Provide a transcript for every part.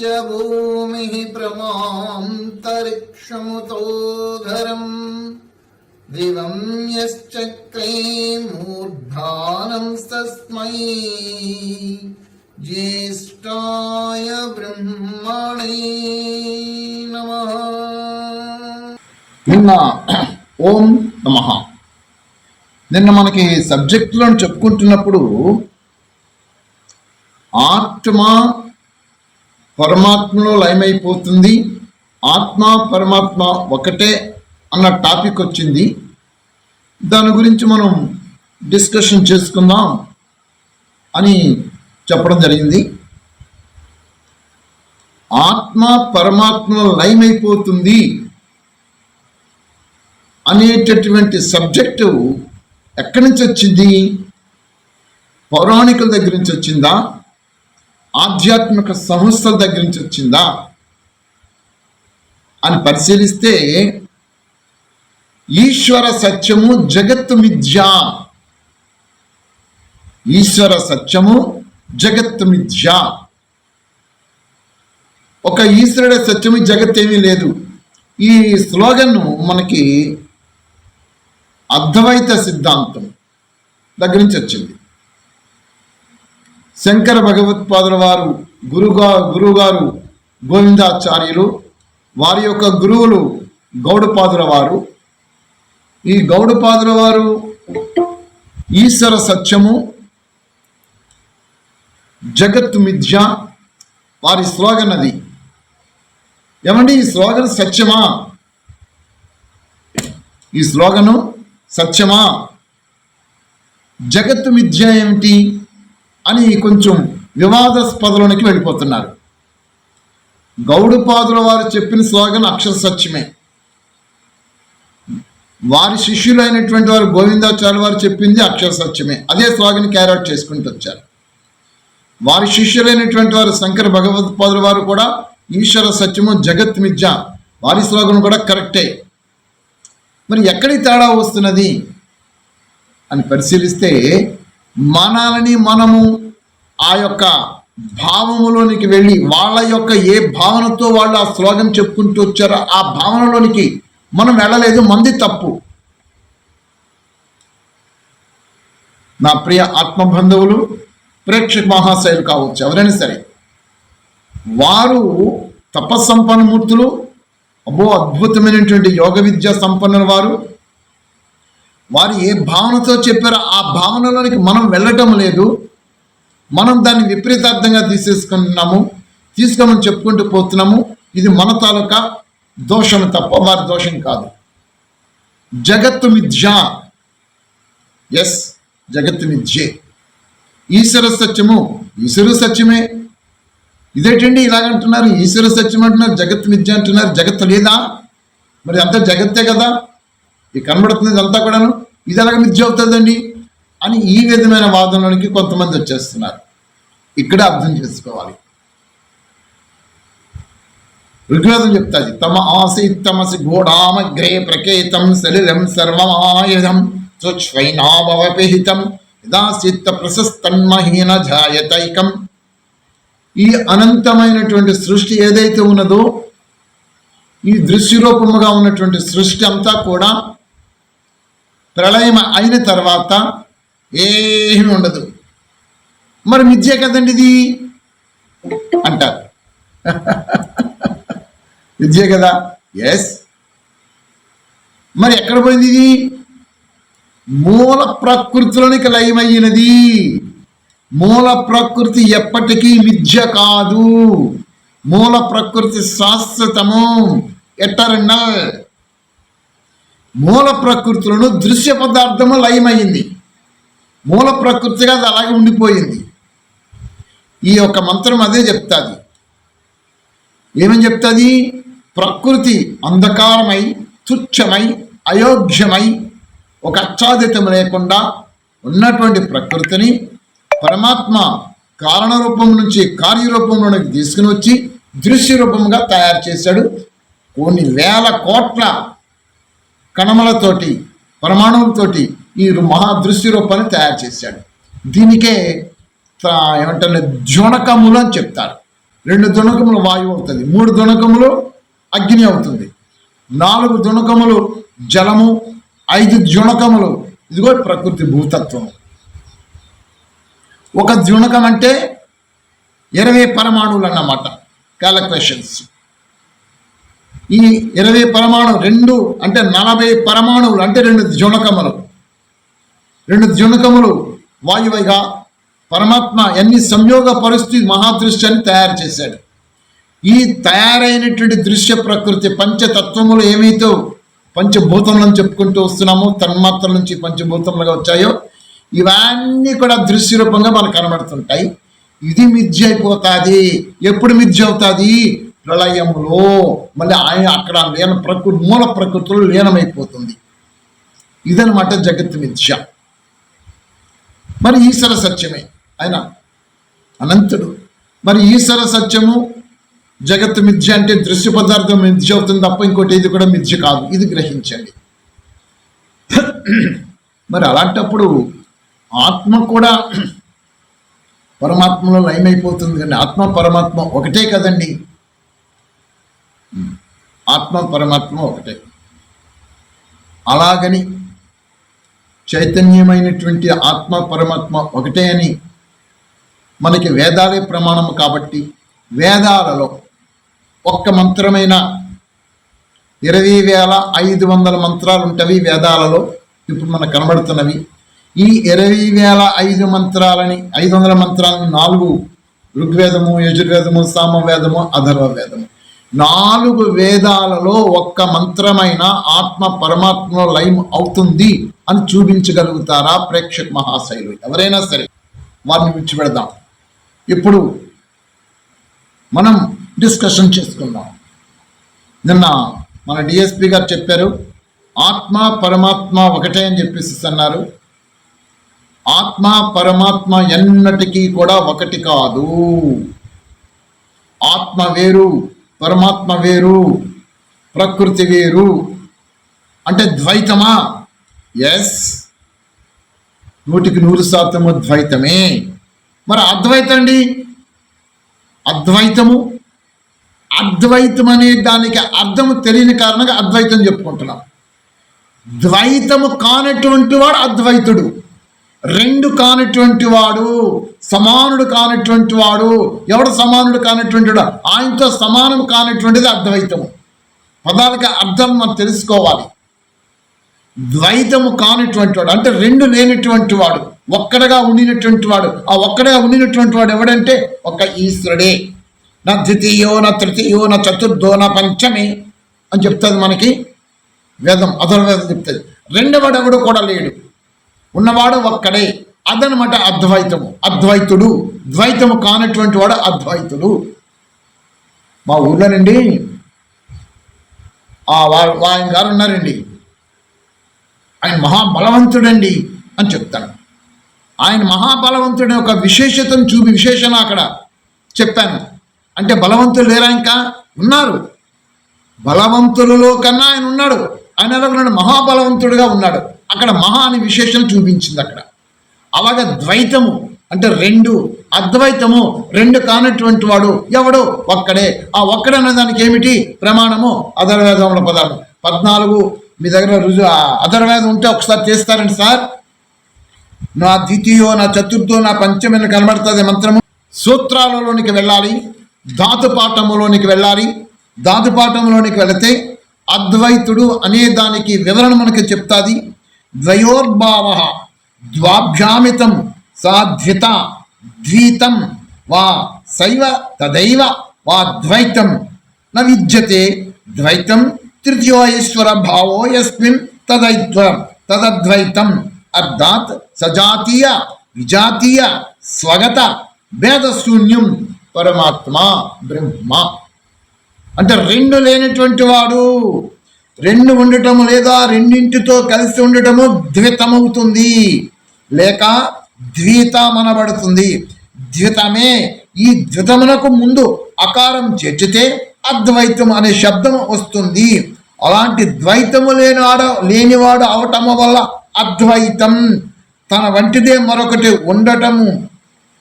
यस्य भूमिः प्रमान्तरिक्षमुतोधरम् दिवं यश्चक्रे मूर्धानं तस्मै ज्येष्ठाय ब्रह्मणे नमः। నిన్న ఓం నమః. నిన్న మనకి సబ్జెక్టులో చెప్పుకుంటున్నప్పుడు ఆత్మ పరమాత్మలో లయమైపోతుంది, ఆత్మ పరమాత్మ ఒకటే అన్న టాపిక్ వచ్చింది. దాని గురించి మనం డిస్కషన్ చేసుకుందాం అని చెప్పడం జరిగింది. ఆత్మ పరమాత్మలో లయమైపోతుంది అనేటటువంటి సబ్జెక్టు ఎక్కడి నుంచి వచ్చింది? పౌరాణికుల దగ్గర నుంచి వచ్చిందా? ఆధ్యాత్మిక సంస్థల దగ్గర నుంచి వచ్చిందా అని పరిశీలిస్తే ఈశ్వర సత్యము జగత్తు మిథ్య, ఈశ్వర సత్యము జగత్తు మిథ్య. ఒక ఈశ్వరుడే సత్యము, జగత్ ఏమీ లేదు. ఈ స్లోగన్ మనకి అద్వైత సిద్ధాంతం దగ్గర నుంచి వచ్చింది. శంకర భగవత్పాదుల వారు గురువుగారు గోవిందాచార్యులు, వారి యొక్క గురువులు గౌడపాదుల వారు. ఈ గౌడపాదుల వారు ఈశ్వర సత్యము జగత్తు మిథ్య వారి స్లోగన్ అది. ఏమండి ఈ స్లోగన్ సత్యమా? ఈ స్లోగను సత్యమా? జగత్తు మిథ్య ఏమిటి అని కొంచెం వివాదాస్పదలోనికి వెళ్ళిపోతున్నారు. గౌడపాదుల వారు చెప్పిన స్లోగన్ అక్షర సత్యమే. వారి శిష్యులైనటువంటి వారు గోవిందాచార్య వారు చెప్పింది అక్షర సత్యమే. అదే స్లోగన్ క్యారీ చేసుకుంటూ వచ్చారు. వారి శిష్యులైనటువంటి వారు శంకర భగవత్పాదుల వారు కూడా ఈశ్వర సత్యము జగత్ మిథ్య, వారి స్లోగన్ కూడా కరెక్టే. మరి ఎక్కడి తేడా వస్తున్నది అని పరిశీలిస్తే మనల్ని మనము ఆ యొక్క భావములోనికి వెళ్ళి వాళ్ళ యొక్క ఏ భావనతో వాళ్ళు ఆ స్లోగన్ చెప్పుకుంటూ వచ్చారో ఆ భావనలోనికి మనం వెళ్ళలేదు. మంది తప్పు. నా ప్రియ ఆత్మబంధువులు, ప్రేక్షక మహాశయులు కావచ్చు, ఎవరైనా సరే, వారు తపస్సంపన్నమూర్తులు, అద్భుతమైనటువంటి యోగ విద్యా సంపన్నుల వారు. వారు ఏ భావనతో చెప్పారో ఆ భావనలోనికి మనం వెళ్ళటం లేదు. మనం దాన్ని విపరీతార్థంగా తీసుకోమని చెప్పుకుంటూ పోతున్నాము. ఇది మన తాలూకా దోషం తప్ప వారి దోషం కాదు. జగత్తు మిథ్య, ఎస్ జగత్తు మిథ్యే. ఈశ్వర సత్యము ఈశ్వర సత్యమే. ఇదేంటండి ఇలాగంటున్నారు? ఈశ్వర సత్యం అంటున్నారు, జగత్తు మిథ్య అంటున్నారు. జగత్తు లేదా? మరి అంతా జగత్తే కదా, ఈ కనబడుతుంది అంతా కూడాను. ఇది ఎలాగ మిథ్య అవుతుందండి అని ఈ విధమైన వాదనలోనికి కొంతమంది వచ్చేస్తున్నారు. ఇక్కడ అర్థం చేసుకోవాలి. ఋగ్వేదం చెప్తాది, తమ ఆసీత్ తమసి ఘోడామగ్రే ప్రకేతం సలిలం సర్వమాయుధం స్వైనాభవపిహితం యదాసిత్త ప్రశస్తన్మహీన జాయతైకం. ఈ అనంతమైనటువంటి సృష్టి ఏదైతే ఉన్నదో, ఈ దృశ్యరూపముగా ఉన్నటువంటి సృష్టి అంతా కూడా ప్రళయం అయిన తర్వాత ఏమీ ఉండదు. మరి మిథ్య కదండి ఇది అంటారు. మిథ్య కదా, ఎస్. మరి ఎక్కడ పోయింది ఇది? మూల ప్రకృతిలోనికి లయమయ్యినది. మూల ప్రకృతి ఎప్పటికీ మిథ్య కాదు. మూల ప్రకృతి శాశ్వతము, ఎటర్నల్. మూల ప్రకృతిలోను దృశ్య పదార్థము లయమైంది. మూల ప్రకృతిగా అది అలాగే ఉండిపోయింది. ఈ యొక్క మంత్రం అదే చెప్తాది. ఏమని చెప్తుంది? ప్రకృతి అంధకారమై, తుచ్చమై, అయోగ్యమై, ఒక అచ్ఛాదితం లేకుండా ఉన్నటువంటి ప్రకృతిని పరమాత్మ కారణ రూపం నుంచి కార్యరూపంలోనికి తీసుకుని వచ్చి దృశ్య రూపంగా తయారు చేశాడు. కొన్ని వేల కోట్ల కణములతోటి, పరమాణువులతోటి ఈ మహాదృశ్య రూపాన్ని తయారు చేశాడు. దీనికే ఏమంటారు, జ్వనకములు అని చెప్తారు. 2 దునకములు వాయువు అవుతుంది, 3 దునకములు అగ్ని అవుతుంది, 4 దునకములు జలము, 5 జునకములు ఇదిగో ప్రకృతి భూతత్వం. ఒక జునకం అంటే 20 పరమాణువులు అన్నమాట క్యాలిక్యులేషన్స్. ఈ 20 పరమాణు 2 అంటే 40 పరమాణువులు అంటే 2 జునకములు. 2 జునకములు వాయువుగా పరమాత్మ ఎన్ని సంయోగ పరిస్థితి మహాదృశ్యాన్ని తయారు చేశాడు. ఈ తయారైనటువంటి దృశ్య ప్రకృతి పంచతత్వములు ఏమైతే పంచభూతములను చెప్పుకుంటూ వస్తున్నామో, తన్మాత్రల నుంచి పంచభూతములుగా వచ్చాయో, ఇవన్నీ కూడా దృశ్య రూపంగా మనకు కనబడుతుంటాయి. ఇది మిథ్య అయిపోతుంది. ఎప్పుడు మిథ్య అవుతుంది? ప్రళయములో. మళ్ళీ ఆయన అక్కడ మూల ప్రకృతిలో లీనమైపోతుంది. ఇదనమాట జగత్ మిథ్య. మరి ఈశ్వర సత్యమే, ఆయన అనంతుడు. మరి ఈశ్వర సత్యము జగత్ మిథ్య అంటే దృశ్య పదార్థం మిథ్య అవుతుంది తప్ప ఇంకోటి ఇది కూడా మిథ్య కాదు. ఇది గ్రహించండి. మరి అలాంటప్పుడు ఆత్మ కూడా పరమాత్మలో లయమైపోతుంది. కానీ ఆత్మ పరమాత్మ ఒకటే కదండి. ఆత్మ పరమాత్మ ఒకటే. అలాగని చైతన్యమైనటువంటి ఆత్మ పరమాత్మ ఒకటే అని మనకి వేదాలే ప్రమాణము. కాబట్టి వేదాలలో ఒక్క మంత్రమైన 20,500 మంత్రాలు ఉంటవి వేదాలలో. ఇప్పుడు మనకు కనబడుతున్నవి ఈ 20,005 మంత్రాలని 500 మంత్రాలని 4 ఋగ్వేదము, యజుర్వేదము, సామవేదము, అథర్వ వేదము, 4 వేదాలలో ఒక్క మంత్రమైన ఆత్మ పరమాత్మలో లయం అవుతుంది అని చూపించగలుగుతారా ప్రేక్షక మహాశైలు? ఎవరైనా సరే వారిని విడిచిపెడదాం. ఇప్పుడు మనం డిస్కషన్ చేసుకుందాం. నిన్న మన డిఎస్పి గారు చెప్పారు, ఆత్మ పరమాత్మ ఒకటే అని చెప్పేసి అన్నారు. ఆత్మ పరమాత్మ ఎన్నటికీ కూడా ఒకటి కాదు. ఆత్మ వేరు, పరమాత్మ వేరు, ప్రకృతి వేరు. అంటే ద్వైతమా? ఎస్, 100% ద్వైతమే. మరి అద్వైతం అండి, అద్వైతము అద్వైతం అనే దానికి అర్థము తెలియని కారణంగా అద్వైతం చెప్పుకుంటున్నాం. ద్వైతము కానటువంటి వాడు అద్వైతుడు. 2 కానటువంటి వాడు, సమానుడు కానటువంటి వాడు. ఎవడు సమానుడు కానటువంటి వాడు? ఆయనతో సమానం కానటువంటిది అద్వైతము. పదాలకి అర్థం మనం తెలుసుకోవాలి. ద్వైతము కానటువంటి వాడు అంటే 2 లేనటువంటి వాడు, ఒక్కడగా ఉండినటువంటి వాడు. ఆ ఒక్కడగా ఉండినటువంటి వాడు ఎవడంటే ఒక్క ఈశ్వరుడే. నా ద్వితీయో, నా తృతీయో, నా చతుర్థో, నా పంచమే అని చెప్తుంది మనకి వేదం, అధర్వేదం చెప్తుంది. రెండవడు ఎవడు కూడా లేడు, ఉన్నవాడు ఒక్కడే. అదనమాట అద్వైతము. అద్వైతుడు, ద్వైతము కానటువంటి వాడు అద్వైతుడు. మా ఊర్లోనండి ఆయన గారు ఉన్నారండి, ఆయన మహాబలవంతుడండి అని చెప్తాను. ఆయన మహాబలవంతుడి ఒక విశేషతను విశేషణ అక్కడ చెప్పాను. అంటే బలవంతులు లేరా? ఇంకా ఉన్నారు. బలవంతులలో కన్నా ఆయన ఉన్నాడు. ఆయన ఎలా ఉన్నాడు? మహాబలవంతుడిగా ఉన్నాడు. అక్కడ మహా అని విశేషం చూపించింది అక్కడ. అలాగే ద్వైతము అంటే 2, అద్వైతము 2 కానటువంటి వాడు ఎవడు? ఒక్కడే. ఆ ఒక్కడనే దానికి ఏమిటి ప్రమాణము? అధర్వేదముల పదాలు 14. మీ దగ్గర అధర్వేదం ఉంటే ఒకసారి చేస్తారండి సార్. నా ద్వితీయో, నా చతుర్థో, నా పంచమని కనబడుతుంది మంత్రము. సూత్రాలలోనికి వెళ్ళాలి, ధాతుపాఠములోనికి వెళ్ళాలి. ధాతుపాఠంలోనికి వెళితే అద్వైతుడు అనే దానికి వివరణ మనకి చెప్తాది. ద్వయోర్భావ ద్వాభ్యామితం సాధ్యత ద్వైతం వా శైవ తదైవ వా ద్వైతం న విద్యతే ద్వైతం తృతీయో ఈశ్వర భావో యస్మిన్ తదద్వైతం. అర్థాత్ సజాతీయ విజాతీయ స్వగత భేదశూన్యం పరమాత్మ బ్రహ్మ. అంటే 2 లేనటువంటి వాడు. 2 ఉండటము లేదా రెండింటితో కలిసి ఉండటము ద్వితమవుతుంది, లేక ద్వైతమనబడుతుంది. ద్వితమే. ఈ ద్వితమునకు ముందు అకారం చేర్చితే అద్వైతం అనే శబ్దం వస్తుంది. అలాంటి ద్వైతము లేనివాడు అవటము వల్ల అద్వైతం, తన వంటిదే మరొకటి ఉండటము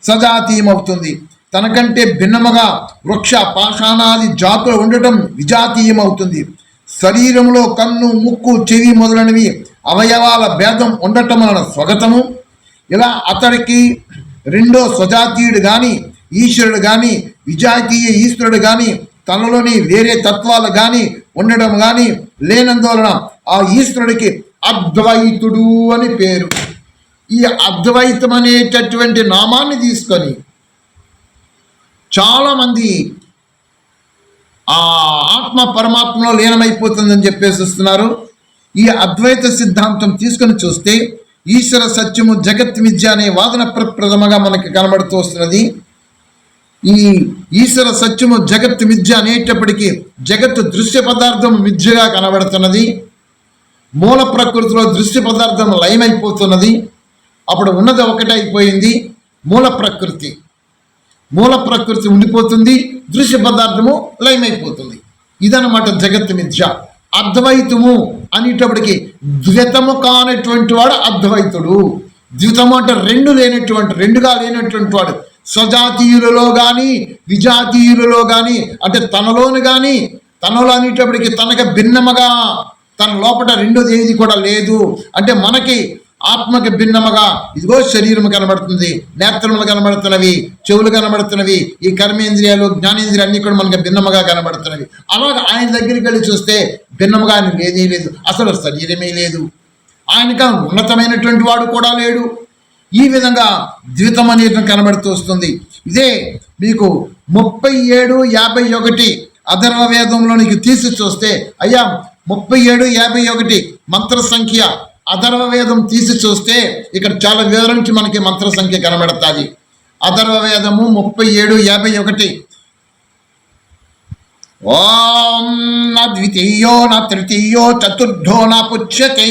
సజాతీయమవుతుంది. తనకంటే భిన్నముగా వృక్ష పాషాణాది జాతులు ఉండటం విజాతీయమవుతుంది. శరీరంలో కన్ను, ముక్కు, చెవి మొదలైనవి అవయవాల భేదం ఉండటం వలన స్వగతము. ఇలా అతడికి రెండో స్వజాతీయుడు కానీ, ఈశ్వరుడు కానీ, విజాతీయ ఈశ్వరుడు కానీ, తనలోని వేరే తత్వాలు కానీ ఉండడం కానీ లేనందువలన ఆ ఈశ్వరుడికి అద్వైతుడు అని పేరు. ఈ అద్వైతం అనేటటువంటి నామాన్ని తీసుకొని చాలామంది ఆ ఆత్మ పరమాత్మలో లీనమైపోతుందని చెప్పేసి వస్తున్నారు. ఈ అద్వైత సిద్ధాంతం తీసుకొని చూస్తే ఈశ్వర సత్యము జగత్ మిథ్య అనే వాదన ప్రప్రథమగా మనకి కనబడుతూ వస్తున్నది. ఈ ఈశ్వర సత్యము జగత్ మిథ్య అనేటప్పటికీ జగత్తు దృశ్య పదార్థం మిథ్యగా కనబడుతున్నది. మూల ప్రకృతిలో దృశ్య పదార్థం లయమైపోతున్నది. అప్పుడు ఉన్నది ఒకటే అయిపోయింది, మూల ప్రకృతి. మూల ప్రకృతి ఉండిపోతుంది, దృశ్య పదార్థము లయమైపోతుంది. ఇదన్నమాట జగత్ మిథ్య. అద్వైతము అనేటప్పటికి ద్వితము కానటువంటి వాడు అద్వైతుడు. ద్వితము అంటే రెండుగా లేనటువంటి వాడు. స్వజాతీయులలో కానీ, విజాతీయులలో కానీ, అంటే తనలోను కానీ, తనలో అనేటప్పటికి తనకు భిన్నముగా తన లోపల రెండోది ఏది కూడా లేదు. అంటే మనకి ఆత్మకి భిన్నముగా ఇదిగో శరీరము కనబడుతుంది, నేత్రములు కనబడుతున్నవి, చెవులు కనబడుతున్నవి, ఈ కర్మేంద్రియాలు, జ్ఞానేంద్రియాలు అన్నీ కూడా మనకి భిన్నముగా కనబడుతున్నవి. అలాగే ఆయన దగ్గరికి వెళ్ళి చూస్తే భిన్నముగా ఆయన లేదే లేదు, అసలు శరీరమే లేదు. ఆయనక ఉన్నతమైనటువంటి వాడు కూడా లేడు. ఈ విధంగా ద్వితం అనేది కనబడుతూ వస్తుంది. ఇదే మీకు 37:51 అథర్వ వేదంలోనికి తీసి చూస్తే, అయ్యా 37:51 మంత్ర సంఖ్య అథర్వ వేదం తీసి చూస్తే ఇక్కడ చాలా వివరించి మనకి మంత్ర సంఖ్య కనబడుతుంది. అథర్వ వేదము 37:51 ఓం నా ద్వితీయో నా తృతీయో చతుర్థో నా పుచ్యతే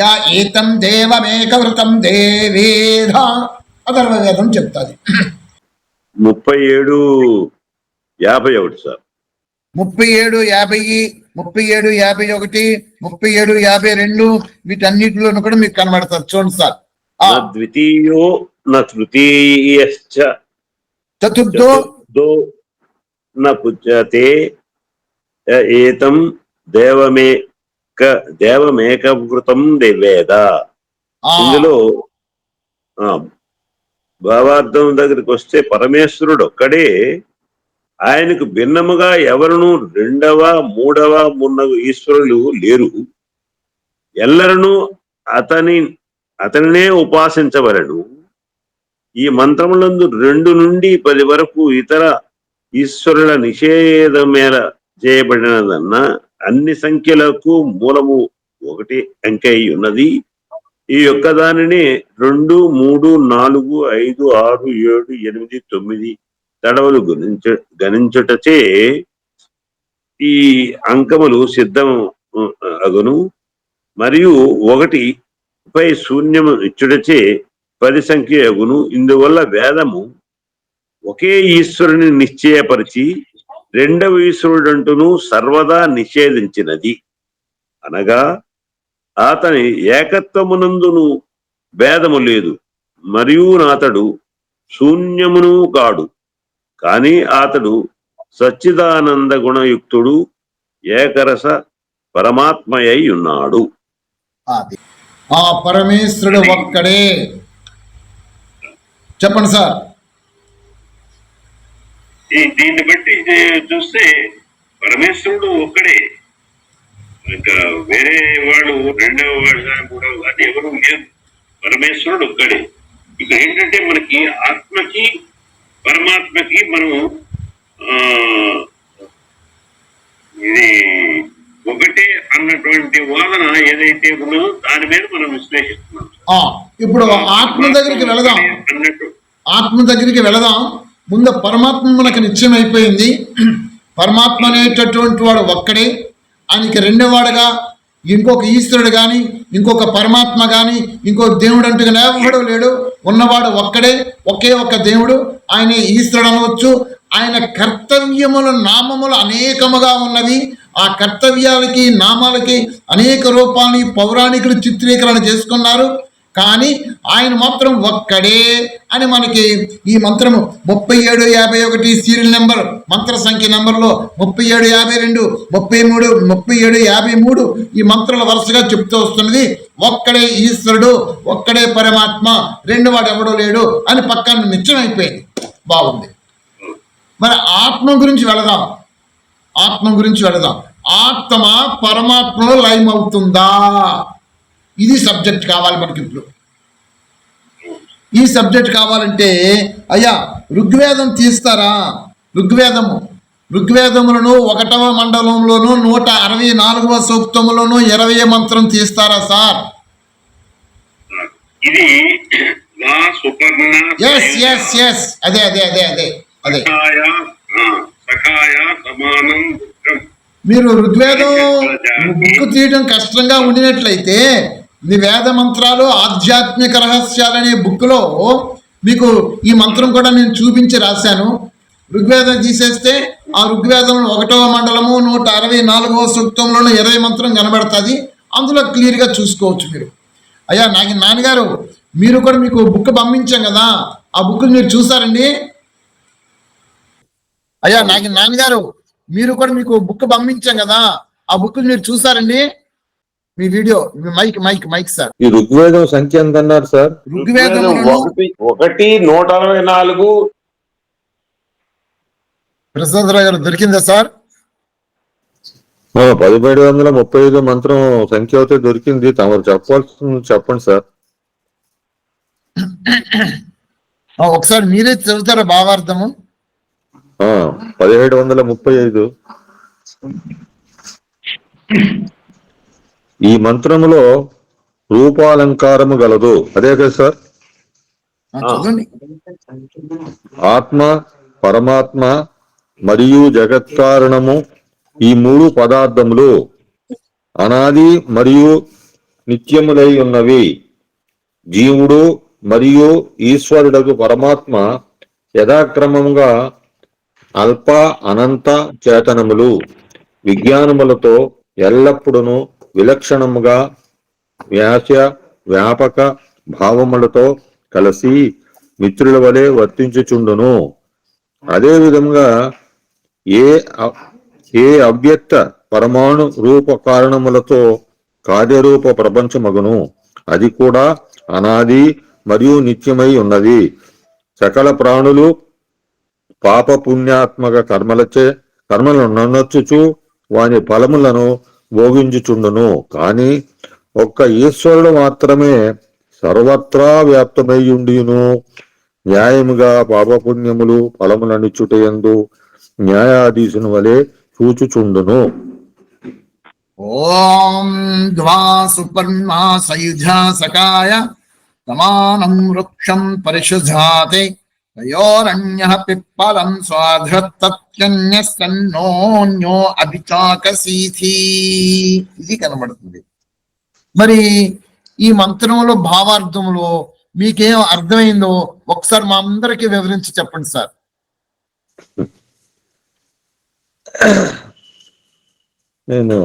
యా ఏతం దేవమేకవృతం దేవేధ అథర్వ వేదం చెప్తాది. 37:51 సార్. 37:50, 37:51, 37:52 వీటన్నిటిలోనూ కూడా మీకు కనబడతారు. చూడండి సార్. ద్వితీయో న తృతీయశ్చ చతుర్థో న పుచ్యతే ఏతం దేవమేకవృతం దేవేద. ఇందులో భావార్థం దగ్గరికి వస్తే పరమేశ్వరుడు ఒక్కడే, ఆయనకు భిన్నముగా ఎవరును రెండవ, మూడవ, మున్నగ ఈశ్వరులు లేరు. ఎల్లరను అతనినే ఉపాసించవలను. ఈ మంత్రములందు 2 నుండి 10 వరకు ఇతర ఈశ్వరుల నిషేధమేల చేయబడినదన్న అన్ని సంఖ్యలకు మూలము 1 అంకె అయి ఉన్నది. ఈ యొక్క దానిని 2, 3, 4, 5, 6, 7, 8, 9 తడవలు గణించుటచే ఈ అంకములు సిద్ధం అగును. మరియు 1పై శూన్యము ఇచ్చుటచే 10 సంఖ్య అగును. ఇందువల్ల వేదము ఒకే ఈశ్వరుని నిశ్చయపరిచి రెండవ ఈశ్వరుడంటును సర్వదా నిషేధించినది. అనగా అతని ఏకత్వమునందును భేదము లేదు, మరియు అతడు శూన్యమును కాడు, కానీ అతడు సచ్చిదానంద గుణయుక్తుడు, ఏకరస పరమాత్మయై ఉన్నాడు. ఆ పరమేశ్వరుడు ఒక్కడే. చెప్పండి సార్. దీన్ని బట్టి చూస్తే పరమేశ్వరుడు ఒక్కడే, ఇంకా వేరే వాడు రెండవ వాడు కానీ కూడా అది ఎవరు లేదు. పరమేశ్వరుడు ఒక్కడే. ఇక ఏంటంటే మనకి ఆత్మకి పరమాత్మకి మనం ఇది ఒకటే అన్నటువంటి వాదన ఏదైతే ఉన్నదో దాని మీద మనం విశ్లేషిస్తున్నాం. ఇప్పుడు ఆత్మ దగ్గరికి వెళదాం. ఆత్మ దగ్గరికి వెళదాం. ముందు పరమాత్మ మనకు నిశ్చయం అయిపోయింది. పరమాత్మ అనేటటువంటి వాడు ఒక్కడే. ఆయనకి రెండోవాడుగా ఇంకొక ఈశ్వరుడు కానీ, ఇంకొక పరమాత్మ కానీ, ఇంకొక దేవుడు అంటూ ఎవడో లేడు. ఉన్నవాడు ఒక్కడే, ఒకే ఒక్క దేవుడు. ఆయన ఈశ్వరుడు అనవచ్చు. ఆయన కర్తవ్యముల నామములు అనేకముగా ఉన్నవి. ఆ కర్తవ్యాలకి నామాలకి అనేక రూపాలని పౌరాణికులు చిత్రీకరణ చేసుకున్నారు. కానీ ఆయన మాత్రం ఒక్కడే అని మనకి ఈ మంత్రము 3751 సీరియల్ నెంబర్ మంత్ర సంఖ్య నెంబర్లో 3752 33 3753 ఈ మంత్రాల వరుసగా చెప్తూ వస్తున్నది. ఒక్కడే ఈశ్వరుడు, ఒక్కడే పరమాత్మ, రెండు వాడు ఎవడో లేడు అని పక్కన నిశ్చయమైపోయింది. బాగుంది. మరి ఆత్మ గురించి వెళదాం. ఆత్మ పరమాత్మలో లయం అవుతుందా? ఇది సబ్జెక్ట్ కావాలి మనకి. ఇప్పుడు ఈ సబ్జెక్ట్ కావాలంటే అయ్యా ఋగ్వేదం తీస్తారా? ఋగ్వేదములను 1వ మండలంలోను 164వ సూక్తములోను 20వ మంత్రం తీస్తారా సార్? ఇది అదే సమానం. మీరు ఋగ్వేదం బుక్ తీయడం కష్టంగా ఉండినట్లయితే మీ వేద మంత్రాలు ఆధ్యాత్మిక రహస్యాలనే బుక్లో మీకు ఈ మంత్రం కూడా నేను చూపించి రాశాను. ఋగ్వేదం తీసేస్తే ఆ ఋగ్వేదంలో 1వ మండలము 164వ సూక్తంలోనూ 20 మంత్రం కనబడుతుంది. అందులో క్లియర్గా చూసుకోవచ్చు మీరు. అయ్యా నాన్నగారు మీరు కూడా మీకు బుక్ పంపించాం కదా, ఆ బుక్ మీరు చూసారండి? అయ్యా నాన్నగారు మీరు కూడా మీకు బుక్ పంపించాం కదా, ఆ బుక్ మీరు చూసారండి? మీ వీడియో మైక్ సార్. ఈ ఋగ్వేదం సంఖ్య ఎంత అన్నారు సార్? ఋగ్వేదం 1:144. ప్రసాదరావు గారు దొరికిందా సార్? 1735 మంత్రం సంఖ్య అయితే దొరికింది. తమరు చెప్పాల్సింది చెప్పండి సార్. ఒకసారి మీరే చదువుతారా భావార్థము? 1735. ఈ మంత్రములో రూపాలంకారము గలదు. అదే కదా సార్? చదవండి. ఆత్మ, పరమాత్మ మరియు జగత్కారణము ఈ 3 పదార్థములు అనాది మరియు నిత్యములై ఉన్నవి. జీవుడు మరియు ఈశ్వరుడకు పరమాత్మ యథాక్రమముగా అల్ప అనంత చేతనములు విజ్ఞానములతో ఎల్లప్పుడూ విలక్షణముగా వ్యాపక భావములతో కలిసి మిత్రుల వలె వర్తించుచుండును. అదే విధంగా ఏ అవ్యక్త పరమాణు రూప కారణములతో కార్యరూప ప్రపంచమగును. అది కూడా అనాది మరియు నిత్యమై ఉన్నది. సకల ప్రాణులు పాప పుణ్యాత్మక కర్మలను నొనర్చుచు వాని ఫలములను భోగించుచుండును. కానీ ఒక్క ఈశ్వరుడు మాత్రమే సర్వత్రా వ్యాప్తమయ్యుండిను న్యాయముగా పాపపుణ్యములు ఫలములనిచ్చుటయందు న్యాయాధీశుని వలె చూచుచుండును. ఓం ద్వా సుపర్ణా సయుజా సకాయ సమానం వృక్షం పరిశుధాతే తయోరణ్య పిప్పలం స్వాధృతన్యో అభిచాకసీథి. ఇది కనబడుతుంది. మరి ఈ మంత్రంలో భావార్థంలో మీకేం అర్థమైందో ఒకసారి మా అందరికీ వివరించి చెప్పండి సార్. నేను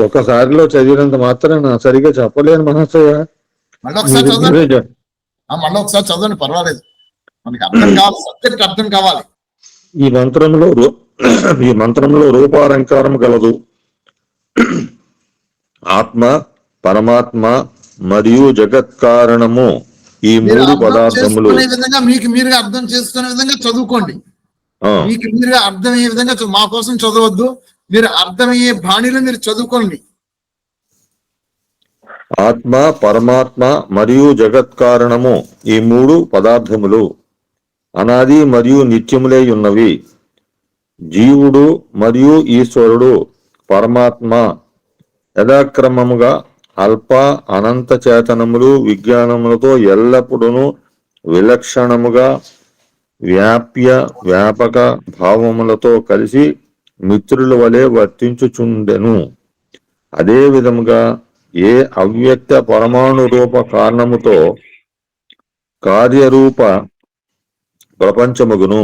ఒకసారిలో చదివినంత మాత్రం సరిగా చెప్పలేను మహాశయ. మళ్ళీ ఒకసారి చదవండి, పర్వాలేదు. మనకి అర్థం కావాలి, సబ్జెక్ట్ అర్థం కావాలి. ఈ మంత్రంలో రూపాలంకారం గలదు. ఆత్మ, పరమాత్మ మరియు జగత్కారణము ఈ 3 పదార్థములు విధంగా మీకు మీరుగా అర్థం చేసుకునే విధంగా చదువుకోండి. మీకు మీరుగా అర్థమయ్యే విధంగా మా కోసం చదవద్దు, మీరు అర్థమయ్యే బాణిలో మీరు చదువుకోండి. ఆత్మ, పరమాత్మ మరియు జగత్కారణము ఈ 3 పదార్థములు అనాది మరియు నిత్యములై ఉన్నవి. జీవుడు మరియు ఈశ్వరుడు పరమాత్మ యథాక్రమముగా అల్ప అనంత చేతనములు విజ్ఞానములతో ఎల్లప్పుడూ విలక్షణముగా వ్యాపక భావములతో కలిసి మిత్రుల వలె వర్తించుచుండెను. అదే విధముగా ఏ అవ్యక్త పరమాణు రూప కారణముతో కార్యరూప ప్రపంచముగును.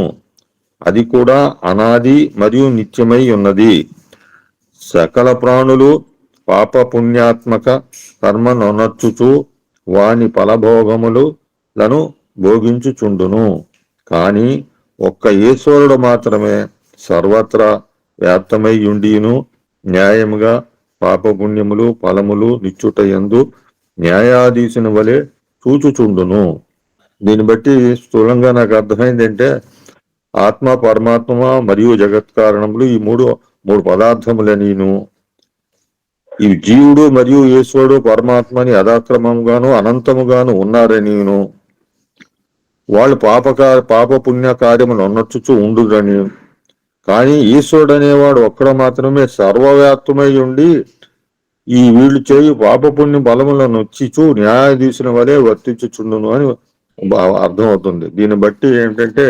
అది కూడా అనాది మరియు నిత్యమై ఉన్నది. సకల ప్రాణులు పాప పుణ్యాత్మక కర్మ నొనర్చుచు వాని ఫలభోగములను భోగించుచుండును. కాని ఒక్క ఈశ్వరుడు మాత్రమే సర్వత్రా వ్యాప్తమై ఉండియును న్యాయముగా పాపపుణ్యములు ఫలములు నిచ్చుటయందు న్యాయాధీశుని వలె చూచుచుండును. దీన్ని బట్టి స్థూలంగా నాకు అర్థమైందంటే ఆత్మ, పరమాత్మ మరియు జగత్ కారణములు ఈ మూడు పదార్థములనీను, ఈ జీవుడు మరియు ఈశ్వరుడు పరమాత్మని యథాక్రమంగాను అనంతముగాను ఉన్నారనిను, వాళ్ళు పాప పుణ్య కార్యములు నొచ్చుచూ ఉండురని, కానీ ఈశ్వరుడు అనేవాడు ఒక్కడ మాత్రమే సర్వవ్యాప్తమై ఉండి ఈ వీళ్ళు చేయు పాపపుణ్య బలములను నొచ్చిచూ న్యాయాధీశుని వలె వర్తించుచుండును అని అర్థమవుతుంది. దీన్ని బట్టి ఏంటంటే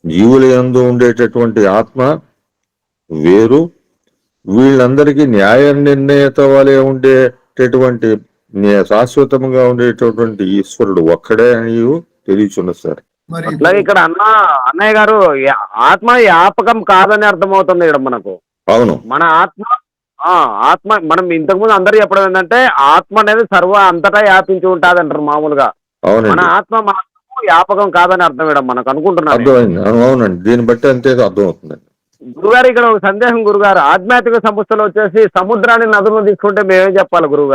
జీవుల యందు ఉండేటటువంటి ఆత్మ వేరు, వీళ్ళందరికీ న్యాయ నిర్ణేత వలె ఉండేటటువంటి శాశ్వతంగా ఉండేటటువంటి ఈశ్వరుడు ఒక్కడే అని తెలియచున్నది సార్. మరి అట్లాగే ఇక్కడ అన్నయ్య గారు ఆత్మ వ్యాపకం కాదని అర్థమవుతుంది ఇక్కడ మనకు. అవును, మన ఆత్మ మనం ఇంతకుముందు అందరూ చెప్పడం ఏంటంటే ఆత్మ అనేది అంతటా వ్యాపించి ఉంటుంది అంటారు మామూలుగా. మన అవునండి, ఆత్మ వ్యాపకం కాదని అర్థం ఇక్కడ మనకు అనుకుంటున్నాను. అర్థమైంది. అవునండి, దీన్ని బట్టి అంతే అర్థమవుతుందండి. గురుగారు ఇక్కడ ఒక సందేహం గురుగారు, ఆధ్యాత్మిక సంస్థలు వచ్చేసి సముద్రాన్ని నదులను తీసుకుంటే మేమేం చెప్పాలి గురువు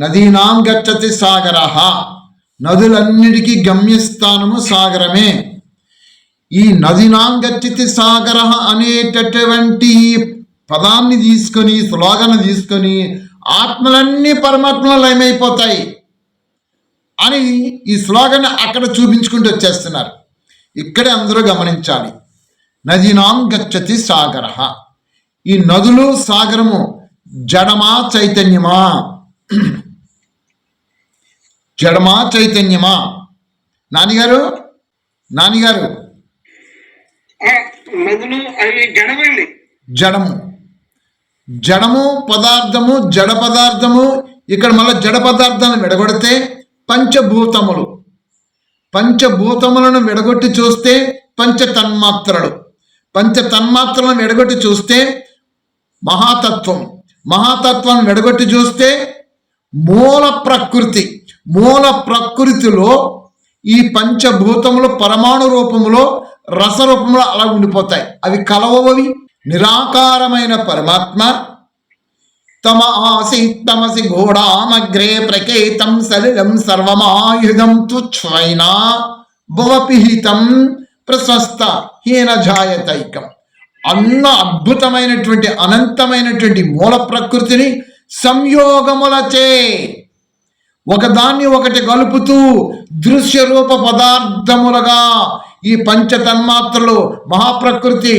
నదీనాం గచ్చతి సాగరః, నదులన్నిటికీ గమ్యస్థానము సాగరమే. ఈ నదీనాం గచ్చతి సాగరః అనేటటువంటి పదాన్ని తీసుకొని, స్లోగన్ తీసుకొని ఆత్మలన్నీ పరమాత్మలో లయమైపోతాయి అని ఈ స్లోగన్ అక్కడ చూపించుకుంటూ వచ్చేస్తున్నారు. ఇక్కడే అందరూ గమనించాలి. నదీనాం గచ్చతి సాగరః, ఈ నదులు సాగరము జడమా చైతన్యమా? జడమా చైతన్యమా? నానిగారు నదులు అవి జడమండి. జడము పదార్థము, జడ పదార్థము. ఇక్కడ మళ్ళీ జడ పదార్థాలను విడగొడితే పంచభూతములను విడగొట్టి చూస్తే పంచతన్మాత్రలను విడగొట్టి చూస్తే మహాతత్వం విడగొట్టి చూస్తే మూల ప్రకృతిలో ఈ పంచభూతములు పరమాణు రూపములో రసరూపంలో అలా ఉండిపోతాయి. అవి కలవవి. నిరాకారమైన పరమాత్మ తమసి ఘోడామగ్రే ప్రకేతం సలిలం సర్వమాయుధం తుచ్ఛ్వైనా భవపిహితం ప్రశస్త హీనజాయతైకం. అన్న అద్భుతమైనటువంటి అనంతమైనటువంటి మూల ప్రకృతిని సంయోగములచే ఒకదాన్ని ఒకటి కలుపుతూ దృశ్య రూప పదార్థములుగా ఈ పంచతన్మాత్రలు మహాప్రకృతి,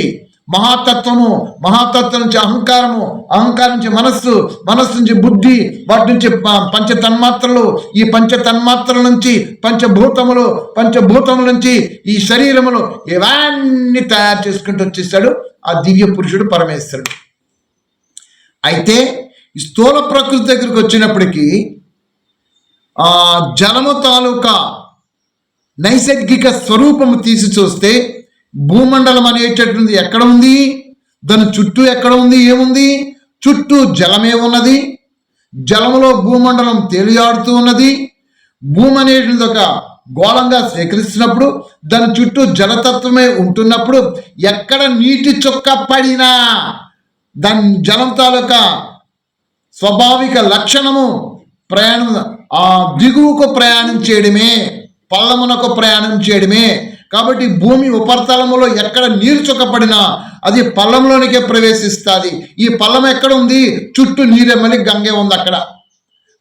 మహాతత్వం నుంచి అహంకారం నుంచి మనస్సు నుంచి బుద్ధి, వాటి నుంచి పంచతన్మాత్రలు, ఈ పంచతన్మాత్రల నుంచి పంచభూతముల నుంచి ఈ శరీరములు, ఇవన్నీ తయారు చేసుకుంటూ వచ్చేసాడు ఆ దివ్య పురుషుడు పరమేశ్వరుడు. అయితే ఈ స్థూల ప్రకృతి దగ్గరికి వచ్చినప్పటికీ జలము తాలూకా నైసర్గిక స్వరూపము తీసి చూస్తే భూమండలం అనేటటువంటిది ఎక్కడ ఉంది? దాని చుట్టూ ఎక్కడ ఉంది? ఏముంది? చుట్టూ జలమే ఉన్నది. జలములో భూమండలం తేలియాడుతూ ఉన్నది. భూమి అనేటువంటిది ఒక గోళంగా స్వీకరిస్తున్నప్పుడు దాని చుట్టూ జలతత్వమే ఉంటున్నప్పుడు ఎక్కడ నీటి చుక్క పడినా దాని జలం తాలూకా స్వాభావిక లక్షణము ప్రయాణం దిగువకు ప్రయాణం చేయడమే, పల్లమునకు ప్రయాణం చేయడమే. కాబట్టి భూమి ఉపరితలములో ఎక్కడ నీరు చుక్కపడినా అది పల్లంలోనికే ప్రవేశిస్తుంది. ఈ పల్లం ఎక్కడ ఉంది? చుట్టూ నీరెమ్మలి గంగే ఉంది అక్కడ.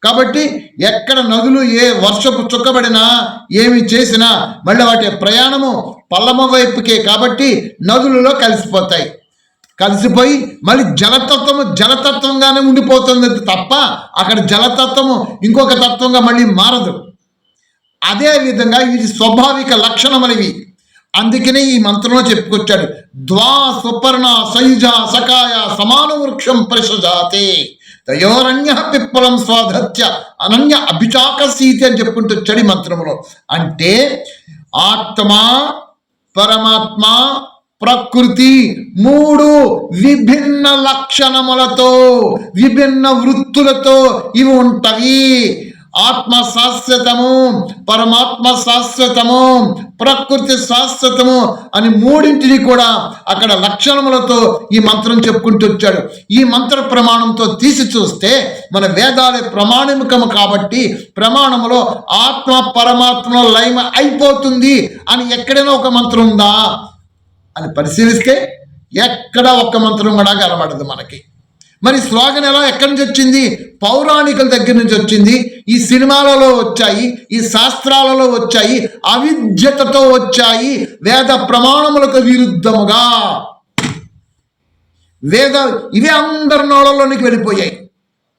కాబట్టి ఎక్కడ నదులు ఏ వర్షపు చుక్కబడినా ఏమి చేసినా మళ్ళీ వాటి ప్రయాణము పల్లమ వైపుకే. కాబట్టి నదులలో కలిసిపోయి మళ్ళీ జలతత్వంగానే ఉండిపోతుంది తప్ప అక్కడ జలతత్వము ఇంకొక తత్వంగా మళ్ళీ మారదు. అదే విధంగా ఇది స్వాభావిక లక్షణమనివి. అందుకనే ఈ మంత్రంలో చెప్పుకొచ్చాడు, ద్వా సుపర్ణ సయుజ సకాయ సమాన వృక్షం పరిషజాతే తయోరణ్య పిప్పలం స్వాధత్య అనన్య అభిచాకసీతి అని చెప్పుకుంటూ వచ్చాడు ఈ మంత్రంలో. అంటే ఆత్మ, పరమాత్మ, ప్రకృతి 3 విభిన్న లక్షణములతో విభిన్న వృత్తులతో ఇవి ఉంటవి. ఆత్మ శాశ్వతము, పరమాత్మ శాశ్వతము, ప్రకృతి శాశ్వతము అని 3 కూడా అక్కడ లక్షణములతో ఈ మంత్రం చెప్పుకుంటూ వచ్చాడు. ఈ మంత్ర ప్రమాణంతో తీసి చూస్తే మన వేదాలే ప్రమాణికము కాబట్టి ప్రమాణములో ఆత్మ పరమాత్మలో లయం అయిపోతుంది అని ఎక్కడైనా ఒక మంత్రం ఉందా అని పరిశీలిస్తే ఎక్కడ ఒక్క మంత్రం కూడా కనబడదు మనకి. మరి స్లోగన్ ఎలా ఎక్కడి నుంచి వచ్చింది? పౌరాణికుల దగ్గర నుంచి వచ్చింది. ఈ సినిమాలలో వచ్చాయి, ఈ శాస్త్రాలలో వచ్చాయి, అవిద్యతతో వచ్చాయి, వేద ప్రమాణములకు విరుద్ధముగా ఇవే అందరి నోళ్ళలోనికి వెళ్ళిపోయాయి.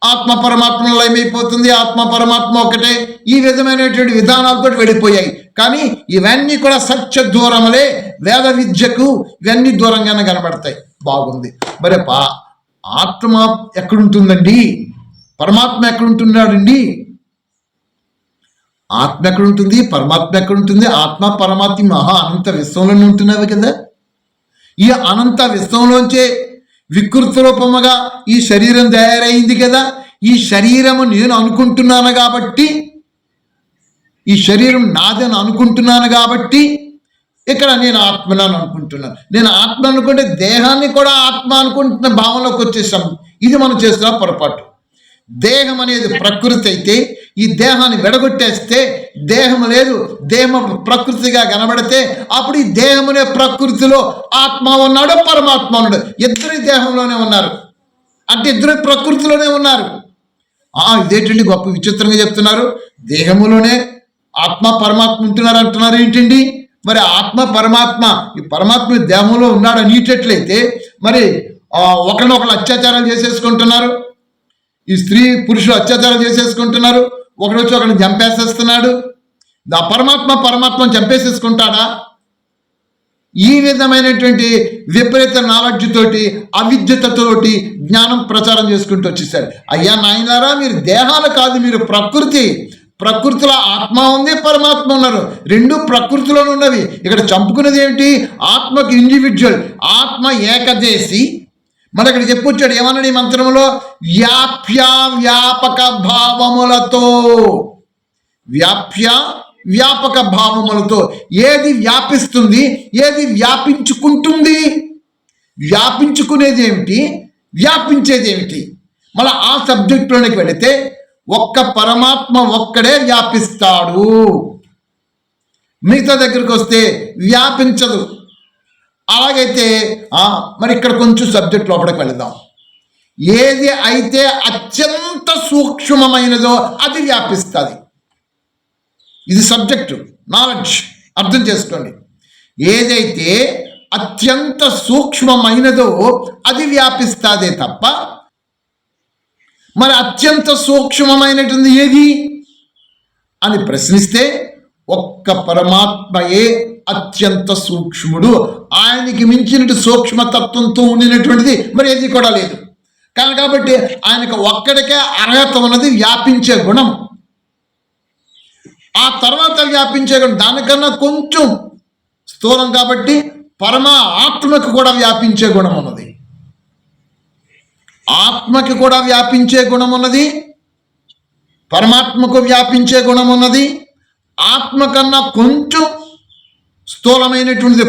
ఆత్మ పరమాత్మలో ఏమైపోతుంది, ఆత్మ పరమాత్మ ఒకటే, ఈ విధమైనటువంటి విధానాలతో వెళ్ళిపోయాయి. కానీ ఇవన్నీ కూడా సత్య దూరములే, వేద విద్యకు ఇవన్నీ దూరంగానే కనబడతాయి. బాగుంది. మరి ఆత్మ ఎక్కడుంటుందండి? పరమాత్మ ఎక్కడుంటున్నాడండి? ఆత్మ ఎక్కడుంటుంది, పరమాత్మ ఎక్కడుంటుంది? ఆత్మ పరమాత్మ మహా అనంత విశ్వంలోనే ఉంటున్నవి కదా. ఈ అనంత విశ్వంలోంచే వికృత రూపముగా ఈ శరీరం తయారైంది కదా. ఈ శరీరము నేను అనుకుంటున్నాను కాబట్టి, ఈ శరీరం నాదని అనుకుంటున్నాను కాబట్టి ఇక్కడ నేను ఆత్మను అనుకుంటున్నాను. నేను ఆత్మ అనుకుంటే దేహాన్ని కూడా ఆత్మ అనుకుంటున్న భావనలోకి వచ్చేసాం. ఇది మనం చేస్తున్న పొరపాటు. దేహం అనేది ప్రకృతి అయితే ఈ దేహాన్ని విడగొట్టేస్తే దేహం లేదు, దేహం ప్రకృతిగా కనబడితే అప్పుడు ఈ దేహమునే ప్రకృతిలో ఆత్మ ఉన్నాడు, పరమాత్మ ఉన్నాడు. ఇద్దరు దేహంలోనే ఉన్నారు అంటే ఇద్దరు ప్రకృతిలోనే ఉన్నారు. ఇదేంటండి గొప్ప విచిత్రంగా చెప్తున్నారు. దేహములోనే ఆత్మ పరమాత్మ ఉంటున్నారు అంటున్నారు ఏంటండి? మరి ఆత్మ పరమాత్మ, ఈ పరమాత్మ దేహంలో ఉన్నాడు అనేటట్లయితే మరి ఒకరినొకరు అత్యాచారాలు చేసేసుకుంటున్నారు. ఈ స్త్రీ పురుషులు అత్యాచారాలు చేసేసుకుంటున్నారు. ఒకడు వచ్చి ఒకరిని చంపేసేస్తున్నాడు. ఆ పరమాత్మ చంపేసేసుకుంటాడా? ఈ విధమైనటువంటి విపరీత నాలెడ్జ్ తోటి అవిద్యతతోటి జ్ఞానం ప్రచారం చేసుకుంటూ వచ్చేసారు. అయ్యా నాయనారా, మీరు దేహాలు కాదు, మీరు ప్రకృతిలో ఆత్మ ఉంది, పరమాత్మ ఉన్నారు. రెండు ప్రకృతిలోనే ఉన్నవి. ఇక్కడ చంపుకున్నది ఏమిటి? ఆత్మకి ఇండివిజువల్, ఆత్మ ఏకదేశి. మళ్ళీ ఇక్కడ చెప్పొచ్చాడు, ఏమన్నాడు ఈ మంత్రంలో? వ్యాపక భావములతో, వ్యాపక భావములతో. ఏది వ్యాపిస్తుంది, ఏది వ్యాపించుకుంటుంది? వ్యాపించుకునేది ఏమిటి, వ్యాపించేది ఏమిటి? మళ్ళీ ఆ సబ్జెక్టులోనికి వెళితే ఒక్క పరమాత్మ ఒక్కడే వ్యాపిస్తాడు. మిగతా దగ్గరికి వస్తే వ్యాపించదు. అలాగైతే మరి ఇక్కడ కొంచెం సబ్జెక్ట్ లోపలికి వెళదాం. ఏది అయితే అత్యంత సూక్ష్మమైనదో అది వ్యాపిస్తుంది. ఇది సబ్జెక్టు నాలెడ్జ్, అర్థం చేసుకోండి. ఏదైతే అత్యంత సూక్ష్మమైనదో అది వ్యాపిస్తాదే తప్ప మరి అత్యంత సూక్ష్మమైనటువంటి ఏది అని ప్రశ్నిస్తే ఒక్క పరమాత్మయే అత్యంత సూక్ష్ముడు. ఆయనకి మించినట్టు సూక్ష్మతత్వంతో ఉండినటువంటిది మరి ఏది కూడా లేదు. కాబట్టి ఆయనకు ఒక్కడికే అర్హత ఉన్నది వ్యాపించే గుణం. ఆ తర్వాత వ్యాపించే గుణం దానికన్నా కొంచెం స్థూలం కాబట్టి ఆత్మకు కూడా వ్యాపించే గుణం ఉన్నది. ఆత్మకి కూడా వ్యాపించే గుణం ఉన్నది, పరమాత్మకు వ్యాపించే గుణం ఉన్నది. ఆత్మ కన్నా కొంచెం స్థూలమైనటువంటిది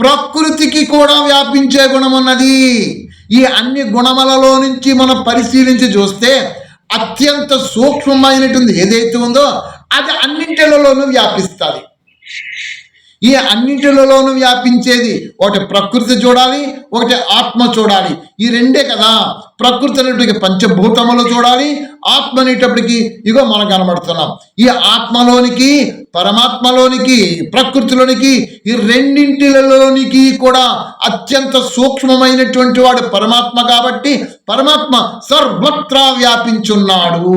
ప్రకృతికి కూడా వ్యాపించే గుణం ఉన్నది. ఈ అన్ని గుణములలో నుంచి మనం పరిశీలించి చూస్తే అత్యంత సూక్ష్మమైనటువంటి ఏదైతే ఉందో అది అన్నింటిలోనూ వ్యాపిస్తుంది. ఈ అన్నింటిలోనూ వ్యాపించేది ఒకటి ప్రకృతి చూడాలి, ఒకటి ఆత్మ చూడాలి. ఈ రెండే కదా. ప్రకృతి అనేటప్పటికి పంచభూతములు చూడాలి, ఆత్మ అనేటప్పటికి ఇగో మనం కనబడుతున్నాం. ఈ ఆత్మలోనికి, పరమాత్మలోనికి, ప్రకృతిలోనికి, ఈ రెండింటిలోనికి కూడా అత్యంత సూక్ష్మమైనటువంటి వాడు పరమాత్మ. కాబట్టి పరమాత్మ సర్వత్రా వ్యాపించున్నాడు,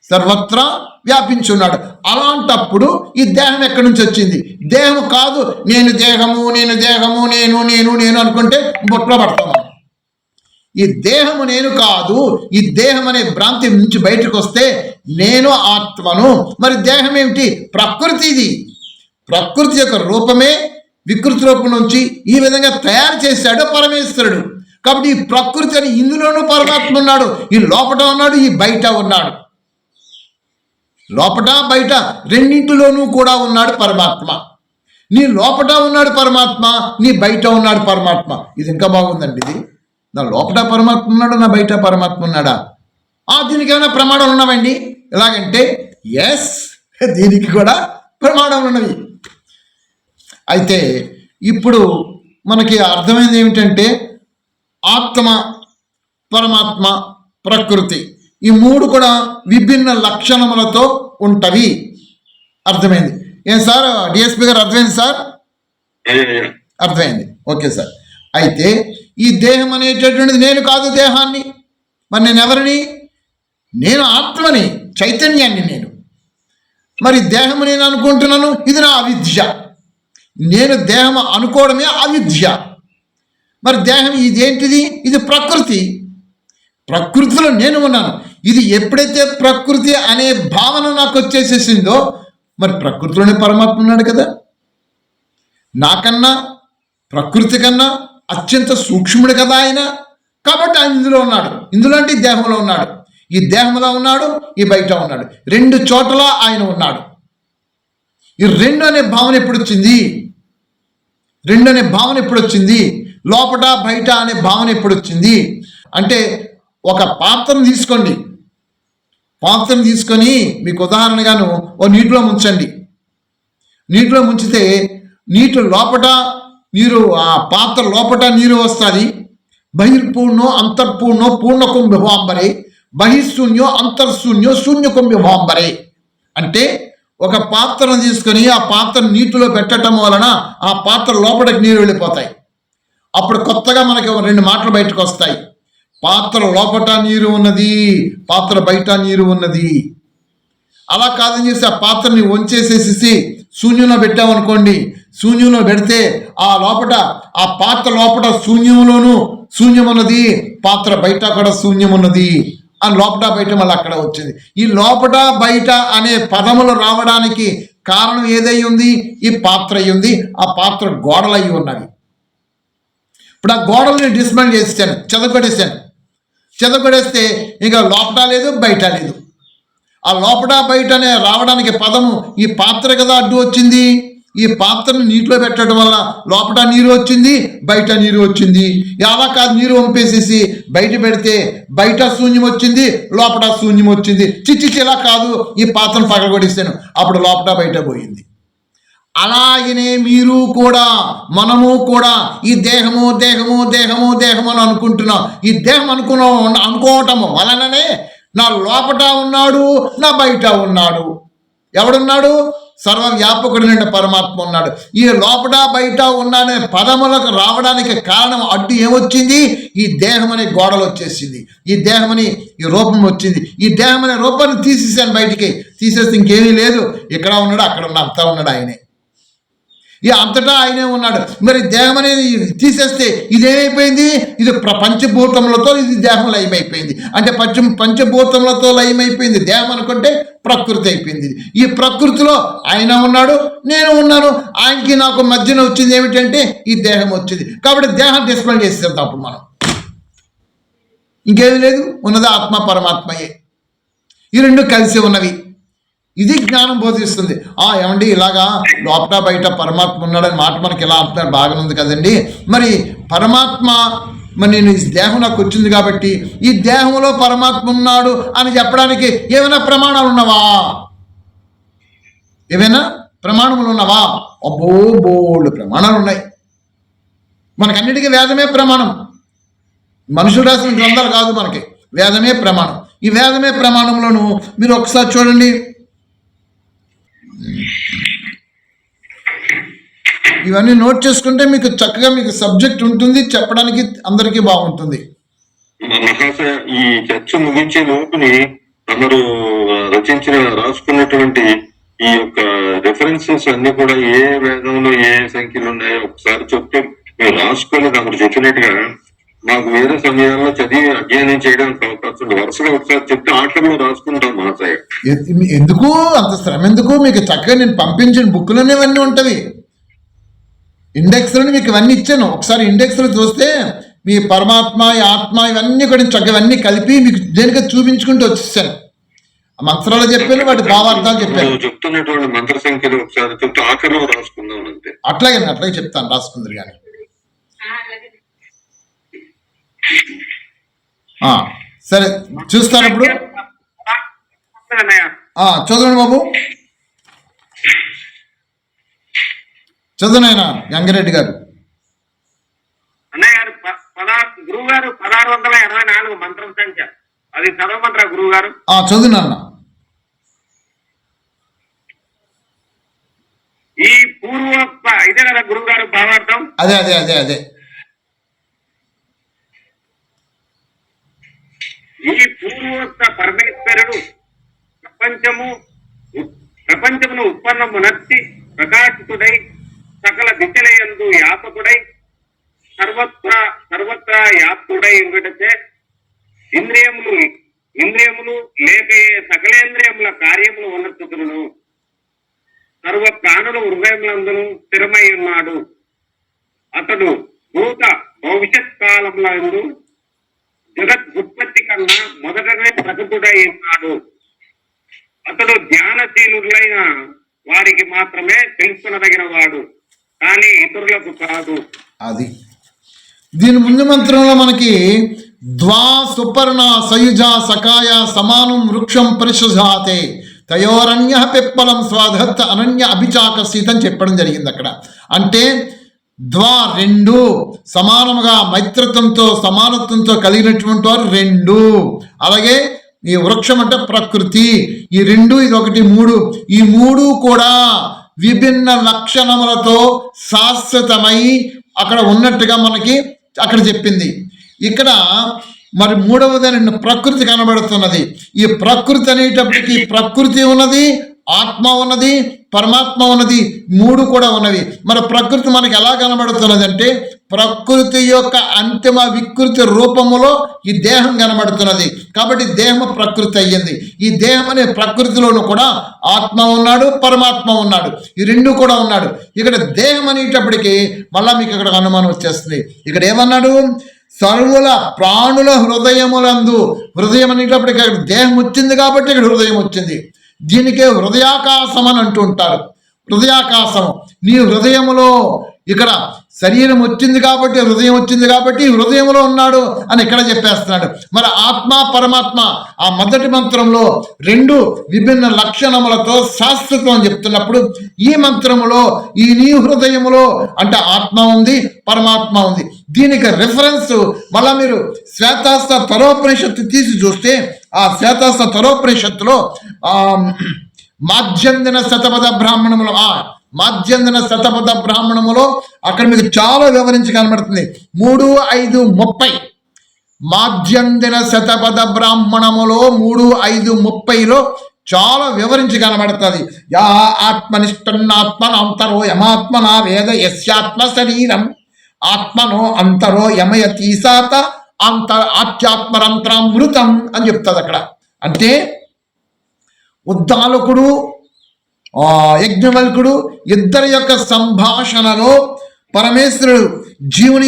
సర్వత్రా వ్యాపించున్నాడు. అలాంటప్పుడు ఈ దేహం ఎక్కడి నుంచి వచ్చింది? దేహము కాదు. నేను దేహము, నేను దేహము, నేను నేను నేను అనుకుంటే బొట్లో పడతాం. ఈ దేహము నేను కాదు. ఈ దేహం అనే భ్రాంతి నుంచి బయటకు వస్తే నేను ఆత్మను. మరి దేహం ఏమిటి? ప్రకృతిది. ప్రకృతి యొక్క రూపమే వికృతి రూపం నుంచి ఈ విధంగా తయారు చేశాడు పరమేశ్వరుడు. కాబట్టి ఈ ప్రకృతి అని ఇందులోనూ పరమాత్మ ఉన్నాడు, ఈ లోపట ఉన్నాడు, ఈ బయట ఉన్నాడు. లోపట బయట రెండింటిలోనూ కూడా ఉన్నాడు పరమాత్మ. నీ లోపట ఉన్నాడు పరమాత్మ, నీ బయట ఉన్నాడు పరమాత్మ. ఇది ఇంకా బాగుందండి. ఇది నా లోపట పరమాత్మ ఉన్నాడు, నా బయట పరమాత్మ ఉన్నాడా? దీనికి ఏమైనా ప్రమాణాలు ఉన్నావండి? ఎలాగంటే ఎస్, దీనికి కూడా ప్రమాణాలు ఉన్నవి. అయితే ఇప్పుడు మనకి అర్థమైంది ఏమిటంటే ఆత్మ, పరమాత్మ, ప్రకృతి ఈ మూడు కూడా విభిన్న లక్షణములతో ఉంటవి. అర్థమైంది ఏం సార్? డిఎస్పి గారు అర్థమైంది సార్? అర్థమైంది. Okay sir. అయితే ఈ దేహం అనేటటువంటిది నేను కాదు దేహాన్ని. మరి నేను ఎవరిని? నేను ఆత్మని, చైతన్యాన్ని నేను. మరి దేహము నేను అనుకుంటున్నాను, ఇది నా అవిద్య. నేను దేహం అనుకోవడమే అవిద్య. మరి దేహం ఇదేంటిది? ఇది ప్రకృతి. ప్రకృతిలో నేను ఉన్నాను. ఇది ఎప్పుడైతే ప్రకృతి అనే భావన నాకు వచ్చేసేసిందో, మరి ప్రకృతిలోనే పరమాత్మ ఉన్నాడు కదా. నాకన్నా ప్రకృతి కన్నా అత్యంత సూక్ష్ముడు కదా ఆయన. కాబట్టి ఆయన ఇందులో ఉన్నాడు. ఇందులో అంటే దేహంలో ఉన్నాడు. ఈ దేహంలో ఉన్నాడు, ఈ బయట ఉన్నాడు. రెండు చోట్ల ఆయన ఉన్నాడు. ఈ రెండు అనే భావన ఎప్పుడు వచ్చింది? రెండు అనే భావన ఎప్పుడు వచ్చింది? లోపట బయట అనే భావన ఎప్పుడు వచ్చింది అంటే, ఒక పాత్రను తీసుకోండి. పాత్రను తీసుకొని మీకు ఉదాహరణగాను ఓ నీటిలో ముంచండి. నీటిలో ముంచితే నీటి లోపట నీరు, ఆ పాత్ర లోపట నీరు వస్తుంది. బహిర్పూర్ణో అంతర్పూర్ణో పూర్ణకం విభాంబరే, బహిశూన్యో అంతర్శూన్యో శూన్యకం విభాంబరే. అంటే ఒక పాత్రను తీసుకొని ఆ పాత్ర నీటిలో పెట్టడం వలన ఆ పాత్ర లోపలికి నీరు వెళ్ళిపోతాయి. అప్పుడు కొత్తగా మనకి రెండు మాటలు బయటకు వస్తాయి. పాత్ర లోపట నీరు ఉన్నది, పాత్ర బయట నీరు ఉన్నది. అలా కాదని చేసి ఆ పాత్రని వంచేసేసి శూన్యంలో పెట్టామనుకోండి, శూన్యంలో పెడితే ఆ లోపట, ఆ పాత్ర లోపట శూన్యంలోనూ శూన్యం ఉన్నది, పాత్ర బయట కూడా శూన్యం ఉన్నది అని లోపట బయట మళ్ళీ అక్కడ వచ్చింది. ఈ లోపట బయట అనే పదములు రావడానికి కారణం ఏదై ఉంది? ఈ పాత్ర అయి ఉంది. ఆ పాత్ర గోడలు అయి ఉన్నవి. ఇప్పుడు ఆ గోడల్ని డిస్మెంట్ చేసాను, చెదగొట్టేసాను. చెదగొడేస్తే ఇంకా లోపట లేదు, బయట లేదు. ఆ లోపట బయటనే రావడానికి పదము ఈ పాత్ర కదా అడ్డు వచ్చింది. ఈ పాత్రను నీటిలో పెట్టడం వల్ల లోపట నీరు వచ్చింది, బయట నీరు వచ్చింది. అలా కాదు, నీరు వంపేసేసి బయట పెడితే బయట శూన్యం వచ్చింది, లోపల శూన్యం వచ్చింది. చిచ్చి ఇలా కాదు, ఈ పాత్రను పగలగొడిస్తాను, అప్పుడు లోపల బయట పోయింది. అలాగనే మీరు కూడా, మనము కూడా ఈ దేహము దేహము దేహము దేహము అని అనుకుంటున్నాం. ఈ దేహం అనుకోవటం వలననే నా లోపట ఉన్నాడు, నా బయట ఉన్నాడు. ఎవడున్నాడు? సర్వవ్యాపకుడు నిండా పరమాత్మ ఉన్నాడు. ఈ లోపట బయట ఉన్నాడనే పదములకు రావడానికి కారణం అడ్డు ఏమొచ్చింది? ఈ దేహం అనే గోడలు వచ్చేసింది, ఈ దేహం అని ఈ రూపం వచ్చింది. ఈ దేహం అనే రూపాన్ని తీసేసాను బయటికి. తీసేస్తే ఇంకేమీ లేదు. ఇక్కడ ఉన్నాడు, అక్కడ ఉన్నాడు, అంతా ఉన్నాడు ఆయనే. ఈ అంతటా ఆయనే ఉన్నాడు. మరి దేహం అనేది తీసేస్తే ఇదేమైపోయింది? ఇది పంచభూతములతో ఇది దేహం లయమైపోయింది. అంటే పంచభూతములతో లయమైపోయింది దేహం అనుకుంటే ప్రకృతి అయిపోయింది. ఈ ప్రకృతిలో ఆయన ఉన్నాడు, నేను ఉన్నాను. ఆయనకి నాకు మధ్యన వచ్చింది ఏమిటంటే ఈ దేహం వచ్చింది. కాబట్టి దేహం డిస్ప్లే చేసేద్దాం. అప్పుడు మనం ఇంకేమీ లేదు, ఉన్నది ఆత్మ పరమాత్మయే. ఈ రెండు కలిసి ఉన్నవి. ఇది జ్ఞానం బోధిస్తుంది. ఏమండి ఇలాగా లోపల బయట పరమాత్మ ఉన్నాడని మాట మనకి ఎలా అంటున్నారు, బాగానే ఉంది కదండి. మరి పరమాత్మ, మరి నేను ఈ దేహం నాకు వచ్చింది కాబట్టి ఈ దేహంలో పరమాత్మ ఉన్నాడు అని చెప్పడానికి ఏమైనా ప్రమాణాలు ఉన్నవా? ఏమైనా ప్రమాణములు ఉన్నవా? అబ్బో బోల్డ్ ప్రమాణాలు ఉన్నాయి. మనకన్నిటికీ వేదమే ప్రమాణం. మనుషులు రాసిన గ్రంథాలు కాదు, మనకి వేదమే ప్రమాణం. ఈ వేదమే ప్రమాణంలోనూ మీరు ఒకసారి చూడండి. ఇవన్నీ నోట్ చేసుకుంటే మీకు చక్కగా మీకు సబ్జెక్ట్ ఉంటుంది, చెప్పడానికి అందరికీ బాగుంటుంది. ఈ చర్చ ముగించే లోపుని అందరూ రాసుకున్నటువంటి ఈ యొక్క రెఫరెన్సెస్ అన్ని కూడా ఏ వేదంలో ఏ సంఖ్యలు ఉన్నాయో ఒకసారి చెప్తే మేము రాసుకొని తమరు చెప్పినట్టుగా మాకు వేరే సమయాల్లో చదివి అధ్యయనం చేయడానికి అవకాశం ఉంది. వరుసగా ఒకసారి చెప్తే ఆటంలో రాసుకుంటాం మహాశయ. ఎందుకు అంత శ్రమ ఎందుకు? మీకు చక్కగా నేను పంపించిన బుక్లోనే ఇవన్నీ ఉంటవి, ఇండెక్స్లో మీకు ఇవన్నీ ఇచ్చాను. ఒకసారి ఇండెక్స్లో చూస్తే మీ పరమాత్మ, ఈ ఆత్మ ఇవన్నీ కూడా చక్కగా ఇవన్నీ కలిపి మీకు దేనిగా చూపించుకుంటూ వచ్చేసాను. మంత్రాలు చెప్పాను, వాటి భావార్థాలు చెప్పాను. చెప్తున్నటువంటి మంత్ర సంఖ్యలు ఒకసారి చెప్తే ఆఖరిలో రాసుకుందాం అంతే. అట్లాగే చెప్తాను, రాసుకుందరు కానీ. సరే చూస్తాను ఇప్పుడు. చదవండి బాబు, చదువునైనా గంగిరెడ్డి గారు. అన్నయ్య గారు గురువు గారు 1684 మంత్రం సంఖ్య, అది చదవమంటారా గురువు గారు? చదువునా. ఈ పూర్వోక్త ఇదే కదా గురువు గారు భావార్థం? అదే అదే అదే అదే ఈ పూర్వోక్త పరమేశ్వరుడు ప్రపంచమును ఉత్పన్నమునర్చి ప్రకాశితుడై సకల దిశలయందు యాపకుడై సర్వత్రా యాప్తుడై ఉండుటచే ఇంద్రియములు లేక సకలేంద్రియముల కార్యములు ఉన్నతులను సర్వ ప్రాణుల హృదయములందును స్థిరమై ఉన్నాడు. అతడు భూత భవిష్యత్ కాలములందు జగద్గుత్పత్తి కన్నా మొదటనే ప్రకటుడై ఉన్నాడు. అతడు ధ్యానశీలులైన వారికి మాత్రమే తెలుసుకొనదగిన వాడు, కానీ ఇతరులకు కాదు. అది దీని ముందు మంత్రంలో మనకి ద్వా సుపర్ణ సయుజ సకాయ సమానం వృక్షం పరిశుజాతే తయోరణ్య పిప్పలం స్వాధత్ అనన్య అభిచాకసీత అని చెప్పడం జరిగింది అక్కడ. అంటే ద్వా రెండు సమానముగా మైత్రత్వంతో సమానత్వంతో కలిగినటువంటి వారు రెండు. అలాగే ఈ వృక్షం అంటే ప్రకృతి, ఈ రెండు ఇది ఒకటి మూడు, ఈ మూడు కూడా విభిన్న లక్షణములతో శాశ్వతమై అక్కడ ఉన్నట్టుగా మనకి అక్కడ చెప్పింది. ఇక్కడ మరి మూడవది ప్రకృతి కనబడుతున్నది. ఈ ప్రకృతి అనేటప్పటికీ ప్రకృతి ఉన్నది, ఆత్మ ఉన్నది, పరమాత్మ ఉన్నది, మూడు కూడా ఉన్నవి. మరి ప్రకృతి మనకి ఎలా కనబడుతున్నది అంటే ప్రకృతి యొక్క అంతిమ వికృతి రూపములో ఈ దేహం కనబడుతున్నది. కాబట్టి దేహం ప్రకృతి అయ్యింది. ఈ దేహం అనే ప్రకృతిలోనూ కూడా ఆత్మ ఉన్నాడు, పరమాత్మ ఉన్నాడు, ఈ రెండు కూడా ఉన్నాడు. ఇక్కడ దేహం అనేటప్పటికీ మళ్ళా మీకు ఇక్కడ అనుమానం వచ్చేస్తుంది. ఇక్కడ ఏమన్నాడు? సర్వుల ప్రాణుల హృదయములందు, హృదయం అనేటప్పటికి అక్కడ దేహం వచ్చింది కాబట్టి ఇక్కడ హృదయం వచ్చింది. దీనికే హృదయాకాశం అని అంటూ ఉంటారు. హృదయాకాశం నీ హృదయములో, ఇక్కడ శరీరం వచ్చింది కాబట్టి హృదయం వచ్చింది కాబట్టి హృదయంలో ఉన్నాడు అని ఇక్కడ చెప్పేస్తున్నాడు. మరి ఆత్మ పరమాత్మ ఆ మొదటి మంత్రంలో రెండు విభిన్న లక్షణములతో శాశ్వతం అని చెప్తున్నప్పుడు ఈ మంత్రములో ఈ నీ హృదయములో అంటే ఆత్మ ఉంది, పరమాత్మ ఉంది. దీనికి రిఫరెన్స్ మళ్ళా మీరు శ్వేతాస్త్ర తరోపనిషత్తు తీసి చూస్తే ఆ శ్వేతాస్త్ర తరోపనిషత్తులో మాధ్యందిన శతపథ బ్రాహ్మణములు మాధ్యందిన శతపథ బ్రాహ్మణములో అక్కడ మీకు చాలా వివరించి కనబడుతుంది. 3:5:30 మాధ్యందిన శతపథ బ్రాహ్మణములో 3:5:30లో చాలా వివరించి కనబడుతుంది. యా ఆత్మనిష్టన్నాత్మనంతరో యమాత్మనా వేద యస్యాత్మ శరీరం ఆత్మనో అంతరో యమయతి సాత ఆత్యాత్మరంతరామృతం అని చెప్తుంది అక్కడ. అంటే ఉద్దాలకుడు యజ్ఞవల్కుడు ఇద్దరి యొక్క సంభాషణలో పరమేశ్వరుడు జీవుని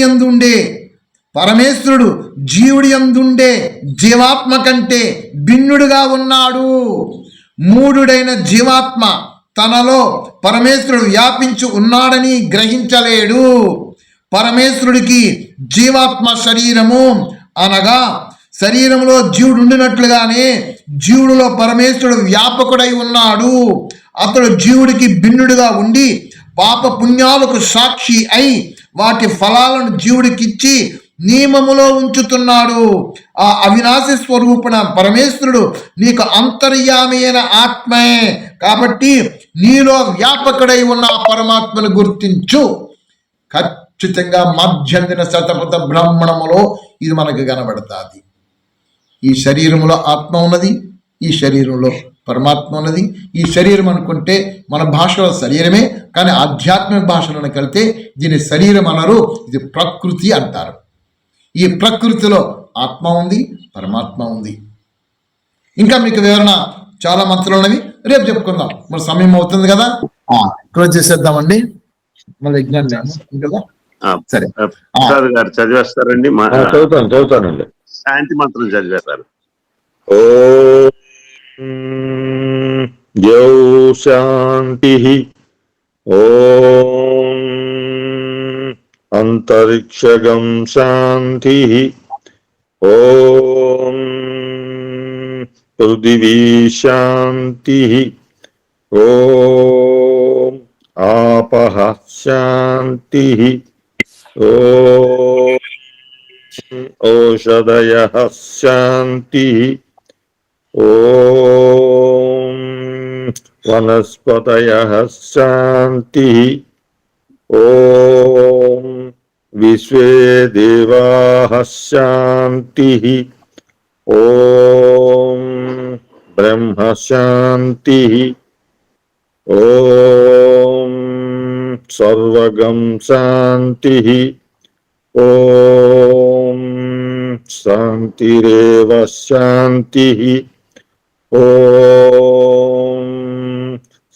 యందుండే జీవాత్మ కంటే భిన్నుడుగా ఉన్నాడు. మూఢుడైన జీవాత్మ తనలో పరమేశ్వరుడు వ్యాపించి ఉన్నాడని గ్రహించలేడు. పరమేశ్వరుడికి జీవాత్మ శరీరము అనగా శరీరంలో జీవుడు ఉండినట్లుగానే జీవుడిలో పరమేశ్వరుడు వ్యాపకుడై ఉన్నాడు. అతడు జీవుడికి భిన్నుడిగా ఉండి పాప పుణ్యాలకు సాక్షి అయి వాటి ఫలాలను జీవుడికిచ్చి నియమములో ఉంచుతున్నాడు. ఆ అవినాశి స్వరూపుణ పరమేశ్వరుడు నీకు అంతర్యామైన ఆత్మే కాబట్టి నీలో వ్యాపకుడై ఉన్న ఆ పరమాత్మను గుర్తించు. ఖచ్చితంగా మధ్యందిన శతపథ బ్రాహ్మణములో ఇది మనకు కనబడుతుంది. ఈ శరీరంలో ఆత్మ ఉన్నది, ఈ శరీరంలో పరమాత్మ ఉన్నది. ఈ శరీరం అనుకుంటే మన భాషలో శరీరమే, కానీ ఆధ్యాత్మిక భాషలను కలితే దీని శరీరం అనరు, ఇది ప్రకృతి అంటారు. ఈ ప్రకృతిలో ఆత్మ ఉంది, పరమాత్మ ఉంది. ఇంకా మీకు వివరణ చాలా మంత్రాలు ఉన్నవి, రేపు చెప్పుకుందాం. మరి సమయం అవుతుంది కదా, క్లోజ్ చేసేద్దామండి. మళ్ళీ ఎగ్జామ్ కదా. సరే, ప్రసాద్ గారు చదివేస్తారండి. చదువుతానండి. శాంతి మంత్రం చదివేస్తారు. జౌ శాంతి. ఓం అంతరిక్షగం శాంతి. ఓం పృథివీ శాంతి. ఓం ఆపః శాంతి. ఓం ఓషధయః శాంతి. ఓం వనస్పతయః శాంతి. ఓం విశ్వే దేవాః శాంతి. ఓం బ్రహ్మ శాంతి. ఓం సర్వగం శాంతి. ఓం శాంతిరేవ శాంతి. ఓం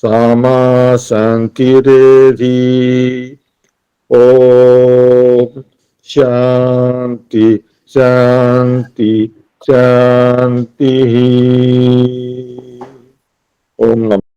సామా శాంతిరేధి. ఓం శాంతి శాంతి శాంతి. ఓం నమః